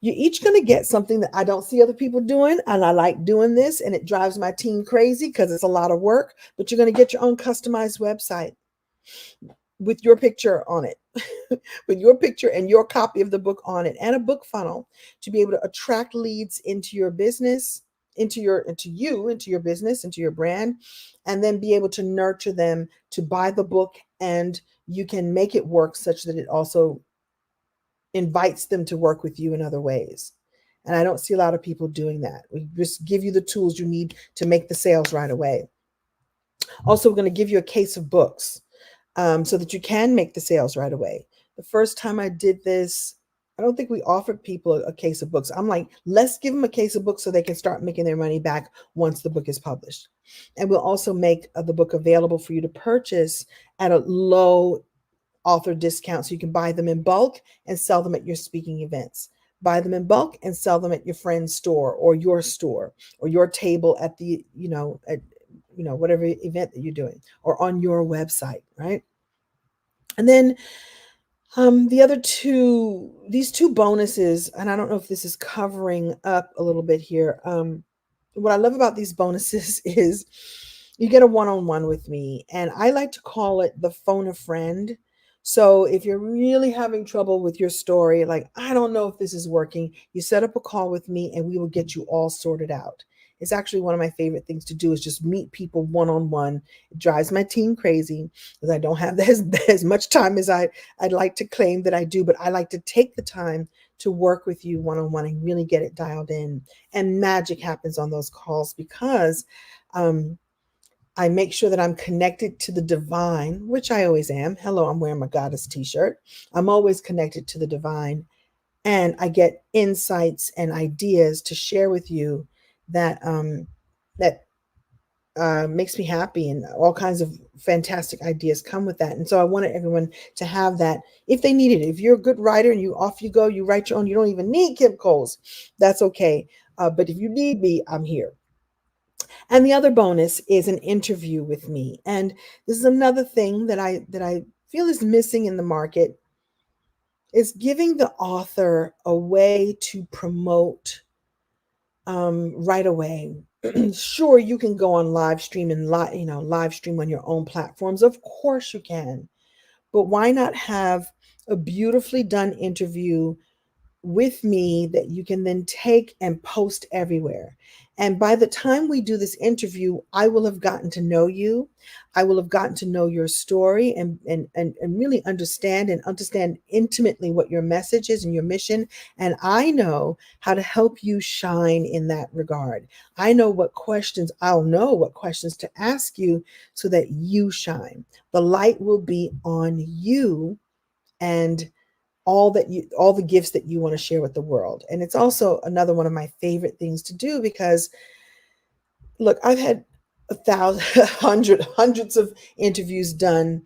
You're each going to get something that I don't see other people doing, and I like doing this, and it drives my team crazy because it's a lot of work. But you're going to get your own customized website with your picture on it, with your picture and your copy of the book on it, and a book funnel to be able to attract leads into your business, into your business, into your brand, and then be able to nurture them to buy the book, and you can make it work such that it also invites them to work with you in other ways. And I don't see a lot of people doing that. We just give you the tools you need to make the sales right away. Also, we're going to give you a case of books so that you can make the sales right away. The first time I did this, I don't think we offered people a case of books. I'm like, let's give them a case of books so they can start making their money back once the book is published. And we'll also make the book available for you to purchase at a low author discount so you can buy them in bulk and sell them at your speaking events. Buy them in bulk and sell them at your friend's store or your table at the, whatever event that you're doing or on your website, right? And then these two bonuses, and I don't know if this is covering up a little bit here. What I love about these bonuses is you get a one-on-one with me, and I like to call it the phone a friend. So if you're really having trouble with your story, like, I don't know if this is working, you set up a call with me and we will get you all sorted out. It's actually one of my favorite things to do is just meet people one-on-one. It drives my team crazy because I don't have as much time as I'd like to claim that I do, but I like to take the time to work with you one-on-one and really get it dialed in. And magic happens on those calls because I make sure that I'm connected to the divine, which I always am. Hello, I'm wearing my goddess t-shirt. I'm always connected to the divine. And I get insights and ideas to share with you that that makes me happy, and all kinds of fantastic ideas come with that. And so I wanted everyone to have that if they need it. If you're a good writer and you off you go, you write your own, you don't even need Kim Coles. That's okay. But if you need me, I'm here. And the other bonus is an interview with me. And this is another thing that I feel is missing in the market is giving the author a way to promote right away. Sure, you can go on live stream and live stream on your own platforms. Of course you can. But why not have a beautifully done interview with me that you can then take and post everywhere? And by the time we do this interview, I will have gotten to know you. I will have gotten to know your story and really understand intimately what your message is and your mission. And I know how to help you shine in that regard. I'll know what questions to ask you so that you shine. The light will be on you and all the gifts that you want to share with the world. And it's also another one of my favorite things to do because look, I've had hundreds of interviews done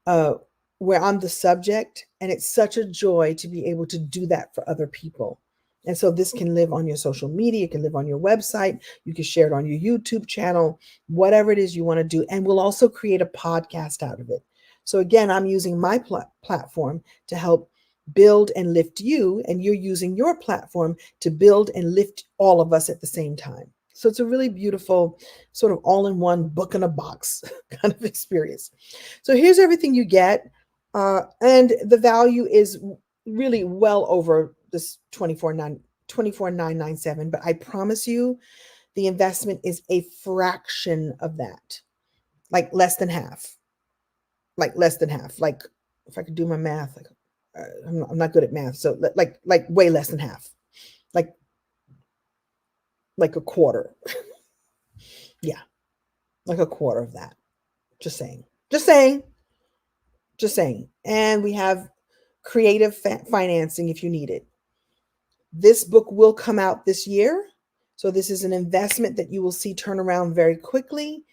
uh, where I'm the subject, and it's such a joy to be able to do that for other people. And so this can live on your social media, it can live on your website, you can share it on your YouTube channel, whatever it is you want to do. And we'll also create a podcast out of it. So again, I'm using my platform to help build and lift you, and you're using your platform to build and lift all of us at the same time. So it's a really beautiful sort of all-in-one book in a box kind of experience. So here's everything you get. And the value is really well over this 24,997. But I promise you, the investment is a fraction of that, like less than half, like less than half. Like if I could do my math, like I'm not good at math, so like way less than half, like a quarter. Yeah, like a quarter of that. Just saying. Just saying. Just saying. And we have creative financing if you need it. This book will come out this year. So this is an investment that you will see turn around very quickly.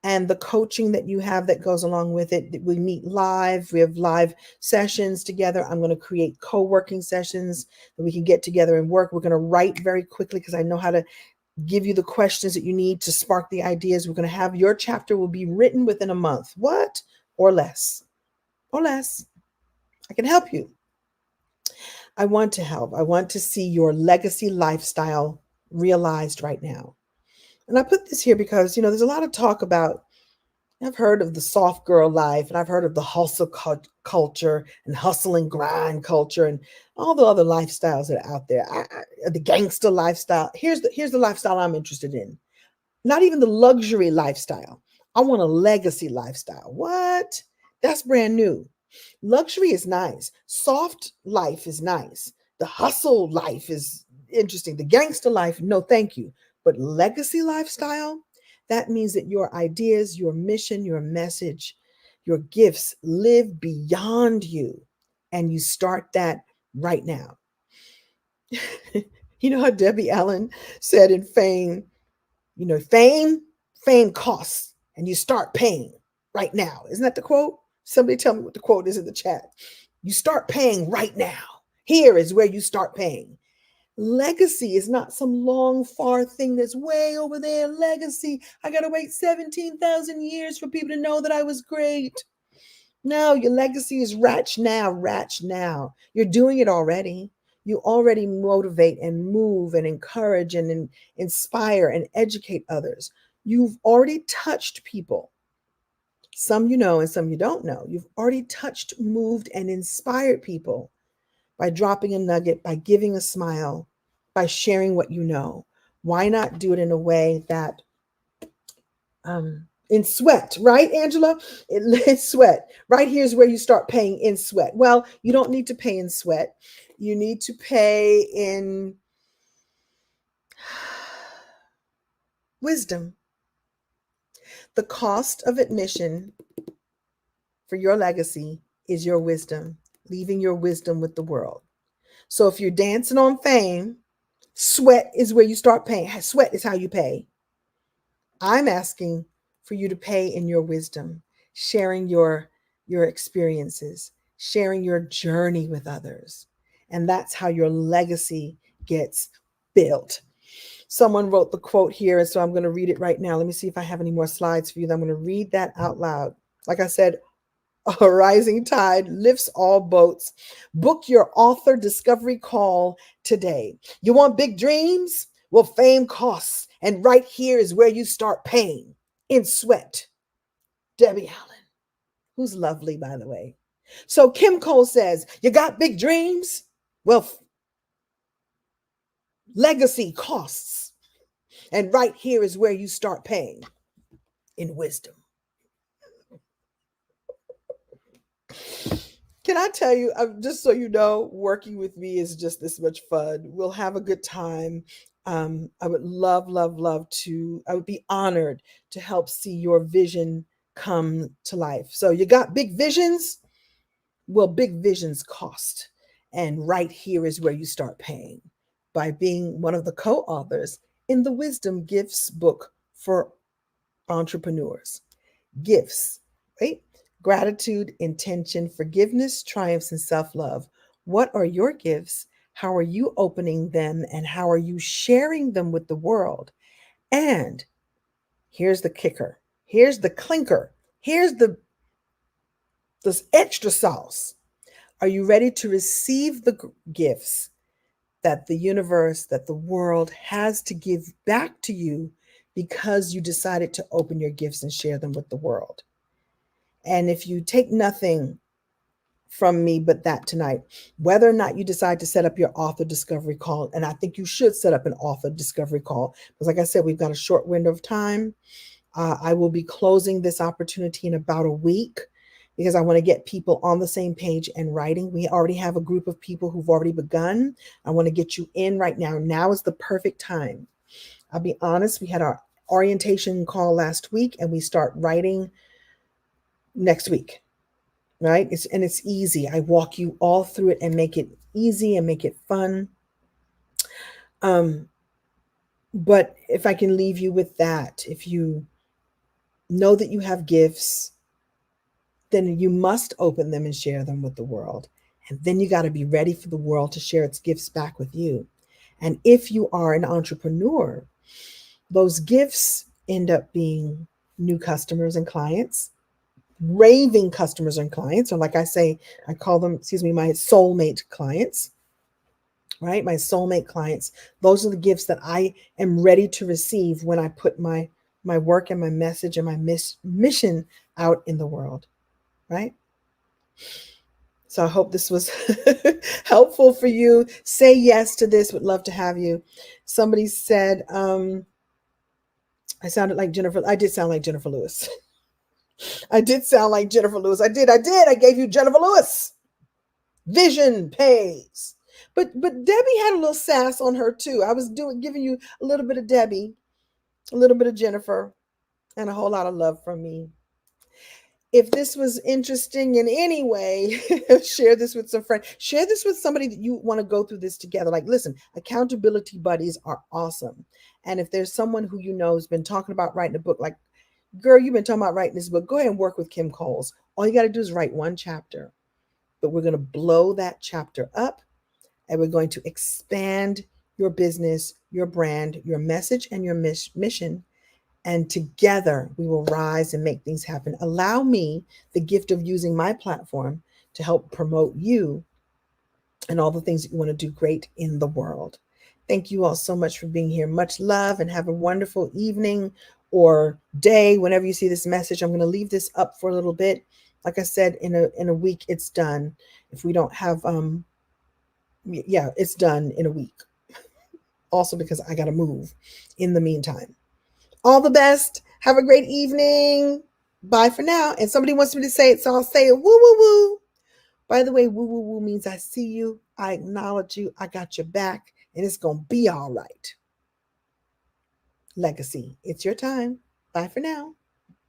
And the coaching that you have that goes along with it, we meet live. We have live sessions together. I'm going to create co-working sessions that we can get together and work. We're going to write very quickly because I know how to give you the questions that you need to spark the ideas. We're going to have your chapter will be written within a month. What? Or less. Or less. I can help you. I want to help. I want to see your legacy lifestyle realized right now. And I put this here because, there's a lot of talk about, I've heard of the soft girl life, and I've heard of the hustle culture and hustle and grind culture and all the other lifestyles that are out there. The gangster lifestyle. Here's the lifestyle I'm interested in. Not even the luxury lifestyle. I want a legacy lifestyle. What? That's brand new. Luxury is nice. Soft life is nice. The hustle life is interesting. The gangster life, no, thank you. But legacy lifestyle, that means that your ideas, your mission, your message, your gifts live beyond you. And you start that right now. You know how Debbie Allen said in Fame, fame costs, and you start paying right now. Isn't that the quote? Somebody tell me what the quote is in the chat. You start paying right now. Here is where you start paying. Legacy is not some long, far thing that's way over there. Legacy, I got to wait 17,000 years for people to know that I was great. No, your legacy is ratch now, ratch now. You're doing it already. You already motivate and move and encourage and inspire and educate others. You've already touched people. Some you know and some you don't know. You've already touched, moved, and inspired people by dropping a nugget, by giving a smile, by sharing what you know. Why not do it in a way that in sweat, right, Angela? In sweat. Right here's where you start paying in sweat. Well, you don't need to pay in sweat. You need to pay in wisdom. The cost of admission for your legacy is your wisdom, leaving your wisdom with the world. So if you're dancing on fame, sweat is where you start paying. Sweat is how you pay. I'm asking for you to pay in your wisdom, sharing your experiences, sharing your journey with others. And that's how your legacy gets built. Someone wrote the quote here, and so I'm going to read it right now. Let me see if I have any more slides for you. I'm going to read that out loud. Like I said, a rising tide lifts all boats. Book your author discovery call today. You want big dreams? Well, fame costs. And right here is where you start paying in sweat. Debbie Allen, who's lovely, by the way. So Kim Cole says, you got big dreams? Well, legacy costs. And right here is where you start paying in wisdom. Can I tell you, just so you know, working with me is just this much fun. We'll have a good time. I would love, love, love to, I would be honored to help see your vision come to life. So you got big visions? Well, big visions cost. And right here is where you start paying by being one of the co-authors in the Wisdom Gifts book for entrepreneurs. Gifts, right? Gratitude, intention, forgiveness, triumphs, and self love. What are your gifts? How are you opening them? And how are you sharing them with the world? And here's the kicker. Here's the clinker. Here's this extra sauce. Are you ready to receive the gifts that the universe, that the world has to give back to you because you decided to open your gifts and share them with the world? And if you take nothing from me but that tonight, whether or not you decide to set up your author discovery call, and I think you should set up an author discovery call, because like I said, we've got a short window of time. I will be closing this opportunity in about a week because I want to get people on the same page and writing. We already have a group of people who've already begun. I want to get you in right now. Now is the perfect time. I'll be honest, we had our orientation call last week and we start writing next week, right? It's easy. I walk you all through it and make it easy and make it fun. But if I can leave you with that, if you know that you have gifts, then you must open them and share them with the world. And then you got to be ready for the world to share its gifts back with you. And if you are an entrepreneur, those gifts end up being new customers and clients, raving customers and clients, or like I say, I call them, my SoulMate clients, right? My SoulMate clients. Those are the gifts that I am ready to receive when I put my work and my message and my mission out in the world, right? So I hope this was helpful for you. Say yes to this. Would love to have you. Somebody said, I sounded like Jennifer. I did sound like Jennifer Lewis. I did sound like Jennifer Lewis. I did. I gave you Jennifer Lewis. Vision pays. But Debbie had a little sass on her too. I was giving you a little bit of Debbie, a little bit of Jennifer, and a whole lot of love from me. If this was interesting in any way, share this with some friends. Share this with somebody that you want to go through this together. Like, listen, accountability buddies are awesome. And if there's someone who you know has been talking about writing a book, like, girl, you've been talking about writing this book, go ahead and work with Kim Coles. All you got to do is write one chapter, but we're going to blow that chapter up, and we're going to expand your business, your brand, your message, and your mission. And together we will rise and make things happen. Allow me the gift of using my platform to help promote you and all the things that you want to do great in the world. Thank you all so much for being here. Much love, and have a wonderful evening or day whenever you see this message. I'm going to leave this up for a little bit. Like I said, in a week it's done. If we don't have yeah, it's done in a week. Also because I got to move in the meantime. All the best. Have a great evening. Bye for now. And somebody wants me to say it, so I'll say it. Woo, woo, woo. By the way, woo, woo, woo means I see you, I acknowledge you, I got your back, and it's going to be all right. Legacy, it's your time. Bye for now.